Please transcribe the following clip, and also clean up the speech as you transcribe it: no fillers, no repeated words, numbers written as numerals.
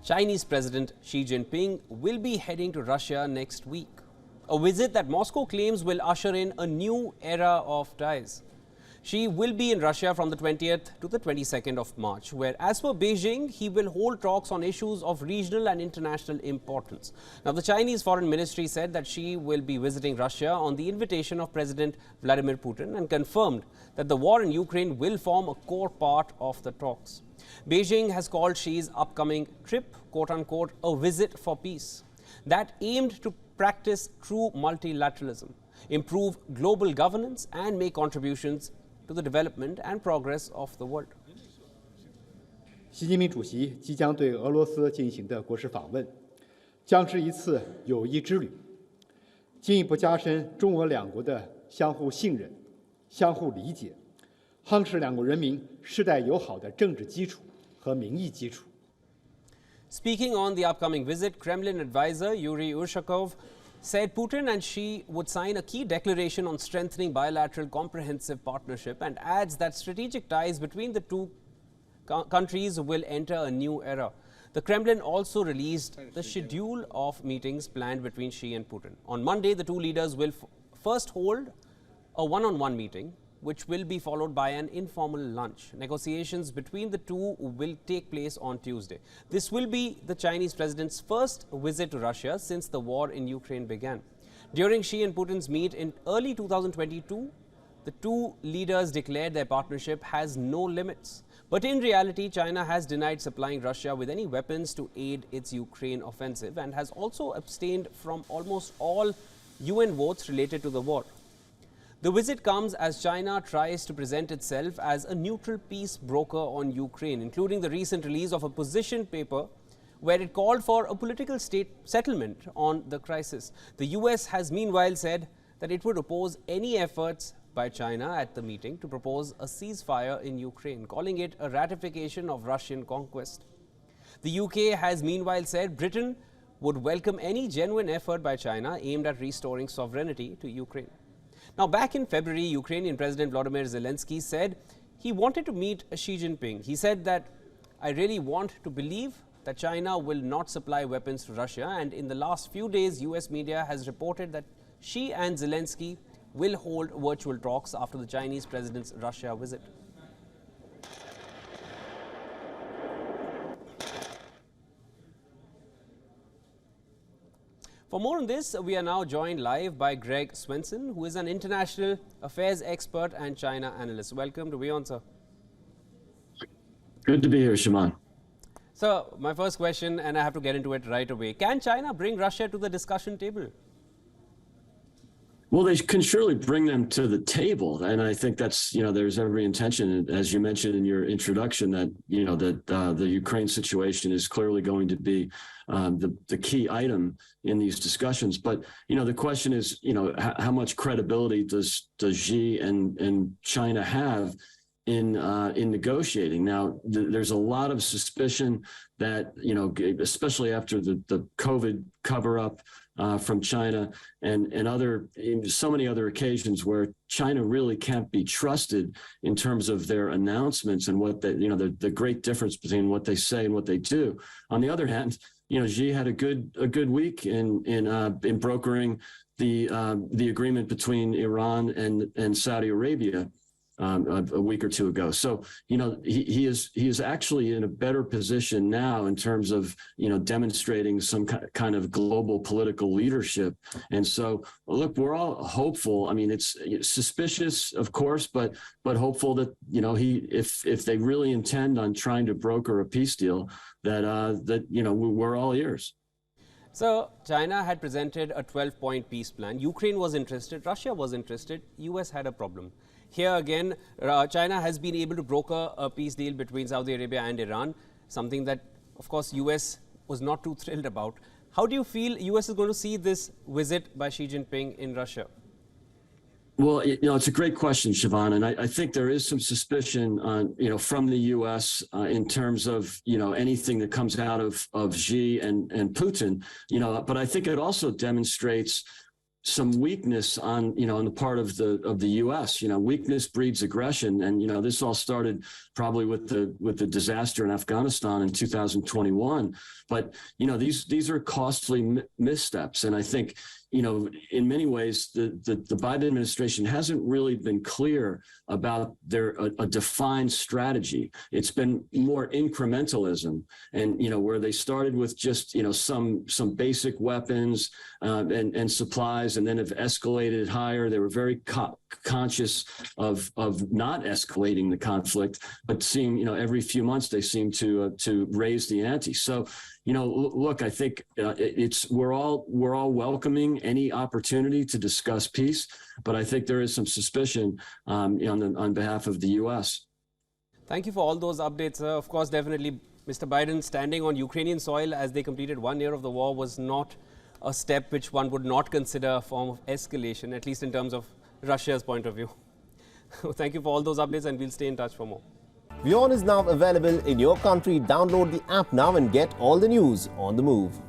Chinese President Xi Jinping will be heading to Russia next week, a visit that Moscow claims will usher in a new era of ties. Xi will be in Russia from the 20th to the 22nd of March, where, as per Beijing, he will hold talks on issues of regional and international importance. Now, the Chinese Foreign Ministry said that Xi will be visiting Russia on the invitation of President Vladimir Putin and confirmed that the war in Ukraine will form a core part of the talks. Beijing has called Xi's upcoming trip, quote-unquote, a visit for peace that aimed to practice true multilateralism, improve global governance and make contributions to the development and progress of the world. 习近平主席即将对俄罗斯进行的国事访问，将是一次友谊之旅，进一步加深中俄两国的相互信任、相互理解，夯实两国人民世代友好的政治基础和民意基础。 Speaking on the upcoming visit, Kremlin advisor Yuri Ushakov said Putin and Xi would sign a key declaration on strengthening bilateral comprehensive partnership and adds that strategic ties between the two countries will enter a new era. The Kremlin also released the schedule of meetings planned between Xi and Putin. On Monday, the two leaders will first hold a one-on-one meeting, which will be followed by an informal lunch. Negotiations between the two will take place on Tuesday. This will be the Chinese president's first visit to Russia since the war in Ukraine began. During Xi and Putin's meet in early 2022, the two leaders declared their partnership has no limits. But in reality, China has denied supplying Russia with any weapons to aid its Ukraine offensive and has also abstained from almost all UN votes related to the war. The visit comes as China tries to present itself as a neutral peace broker on Ukraine, including the recent release of a position paper where it called for a political settlement on the crisis. The US has meanwhile said that it would oppose any efforts by China at the meeting to propose a ceasefire in Ukraine, calling it a ratification of Russian conquest. The UK has meanwhile said Britain would welcome any genuine effort by China aimed at restoring sovereignty to Ukraine. Now, back in February, Ukrainian President Vladimir Zelensky said he wanted to meet Xi Jinping. He said that I really want to believe that China will not supply weapons to Russia. And in the last few days, US media has reported that Xi and Zelensky will hold virtual talks after the Chinese president's Russia visit. For more on this, we are now joined live by Greg Swenson, who is an international affairs expert and China analyst. Welcome to WION, sir. Good to be here, Shimon. So, my first question, and I have to get into it right away. Can China bring Russia to the discussion table? Well, they can surely bring them to the table, and I think that's, there's every intention, as you mentioned in your introduction, that the Ukraine situation is clearly going to be the key item in these discussions. But the question is, how much credibility does Xi and China have in negotiating? Now, there's a lot of suspicion that especially after the COVID cover-up from China and so many other occasions where China really can't be trusted in terms of their announcements and what they, the great difference between what they say and what they do. On the other hand, Xi had a good week in brokering the agreement between Iran and Saudi Arabia a week or two ago. So, he is actually in a better position now in terms of, demonstrating some kind of global political leadership. And so, look, we're all hopeful. I mean, it's suspicious, of course, but hopeful that, if they really intend on trying to broker a peace deal, that we're all ears. So, China had presented a 12-point peace plan. Ukraine was interested, Russia was interested, US had a problem. Here again, China has been able to broker a peace deal between Saudi Arabia and Iran, something that, of course, US was not too thrilled about. How do you feel US is going to see this visit by Xi Jinping in Russia? Well, it's a great question, Siobhan, and I think there is some suspicion, from the U.S. In terms of, anything that comes out of Xi and Putin, but I think it also demonstrates some weakness on the part of the U.S. Weakness breeds aggression, and this all started probably with the disaster in Afghanistan in 2021. But these are costly missteps, and I think in many ways the Biden administration hasn't really been clear about a defined strategy. It's been more incrementalism, and where they started with just some basic weapons and supplies, and then have escalated higher. They were very conscious of not escalating the conflict, but seeing every few months they seem to raise the ante. So look, I think we're all welcoming any opportunity to discuss peace, but I think there is some suspicion on behalf of the U.S. Thank you for all those updates. Of course, definitely, Mr. Biden standing on Ukrainian soil as they completed 1 year of the war was not a step which one would not consider a form of escalation, at least in terms of Russia's point of view. Thank you for all those updates, and we'll stay in touch for more. WION is now available in your country. Download the app now and get all the news on the move.